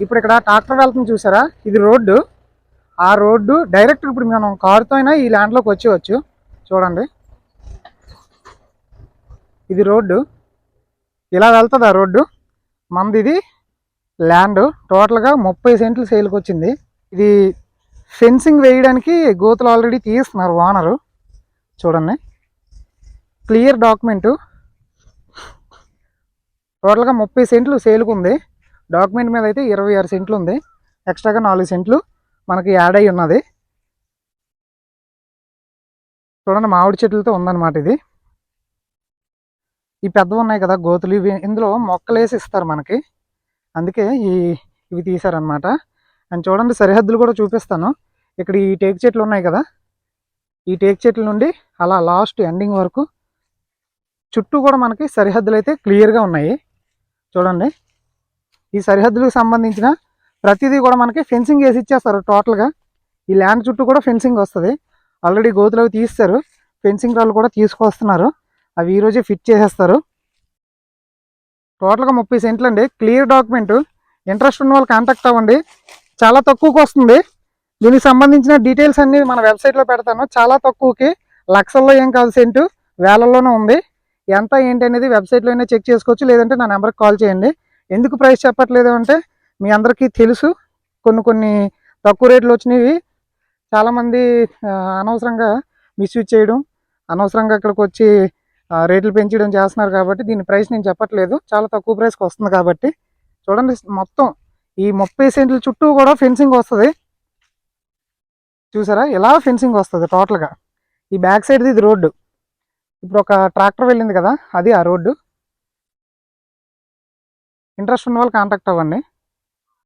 ఇప్పుడు ఇక్కడ ట్రాక్టర్ వెళ్తుంది చూసారా, ఇది రోడ్డు. ఆ రోడ్డు డైరెక్ట్ ఇప్పుడు మనం కారుతో అయినా ఈ ల్యాండ్లోకి వచ్చేవచ్చు. చూడండి, ఇది రోడ్డు, ఇలా వెళ్తుంది ఆ రోడ్డు. మనది ఇది ల్యాండ్ టోటల్గా 30 సెంట్లు సేల్కి వచ్చింది. ఇది ఫెన్సింగ్ వేయడానికి గోతులు ఆల్రెడీ తీస్తున్నారు ఓనరు. చూడండి, క్లియర్ డాక్యుమెంటు. టోటల్గా 30 సెంట్లు సేల్కి ఉంది. డాక్యుమెంట్ మీద అయితే 26 సెంట్లు ఉంది. ఎక్స్ట్రాగా 4 సెంట్లు మనకి యాడ్ అయి ఉన్నది. చూడండి, మామిడి చెట్లతో ఉందన్నమాట ఇది. ఈ పెద్దవి ఉన్నాయి కదా గోతులు, ఇవి ఇందులో మొక్కలు వేసి ఇస్తారు మనకి, అందుకే ఇవి తీసారనమాట. అండ్ చూడండి, సరిహద్దులు కూడా చూపిస్తాను. ఇక్కడ ఈ టేక్ చెట్లు ఉన్నాయి కదా, ఈ టేక్ చెట్ల నుండి అలా లాస్ట్ ఎండింగ్ వరకు చుట్టూ కూడా మనకి సరిహద్దులు అయితే క్లియర్గా ఉన్నాయి. చూడండి, ఈ సరిహద్దులకు సంబంధించిన ప్రతిదీ కూడా మనకి ఫెన్సింగ్ వేసి ఇచ్చేస్తారు. టోటల్గా ఈ ల్యాండ్ చుట్టూ కూడా ఫెన్సింగ్ వస్తుంది. ఆల్రెడీ గోతులు అవి తీస్తారు, ఫెన్సింగ్ రాళ్ళు కూడా తీసుకొస్తున్నారు. అవి ఈరోజే ఫిట్ చేసేస్తారు. టోటల్గా 30 సెంట్లు అండి, క్లియర్ డాక్యుమెంట్. ఇంట్రెస్ట్ ఉన్న వాళ్ళు కాంటాక్ట్ అవ్వండి, చాలా తక్కువకి వస్తుంది. దీనికి సంబంధించిన డీటెయిల్స్ అన్నీ మన వెబ్సైట్లో పెడతాను. చాలా తక్కువకి, లక్షల్లో ఏం కాదు, సెంటు వేలల్లోనే ఉంది. ఎంత ఏంటి అనేది వెబ్సైట్లోనే చెక్ చేసుకోవచ్చు, లేదంటే నా నెంబర్కి కాల్ చేయండి. ఎందుకు ప్రైస్ చెప్పట్లేదు అంటే మీ అందరికీ తెలుసు, కొన్ని తక్కువ రేట్లు వచ్చినవి చాలామంది అనవసరంగా మిస్యూజ్ చేయడం, అనవసరంగా ఇక్కడికి వచ్చి రేట్లు పెంచడం చేస్తున్నారు. కాబట్టి దీని ప్రైస్ నేను చెప్పట్లేదు, చాలా తక్కువ ప్రైస్కి వస్తుంది కాబట్టి. చూడండి, మొత్తం ఈ 30 సెంట్ల చుట్టూ కూడా ఫెన్సింగ్ వస్తుంది. చూసారా, ఇలా ఫెన్సింగ్ వస్తుంది టోటల్గా. ఈ బ్యాక్ సైడ్ది ఇది రోడ్డు. ఇప్పుడు ఒక ట్రాక్టర్ వెళ్ళింది కదా, అది ఆ రోడ్డు. ఇంట్రెస్ట్ ఉన్న వాళ్ళు కాంటాక్ట్ అవ్వండి.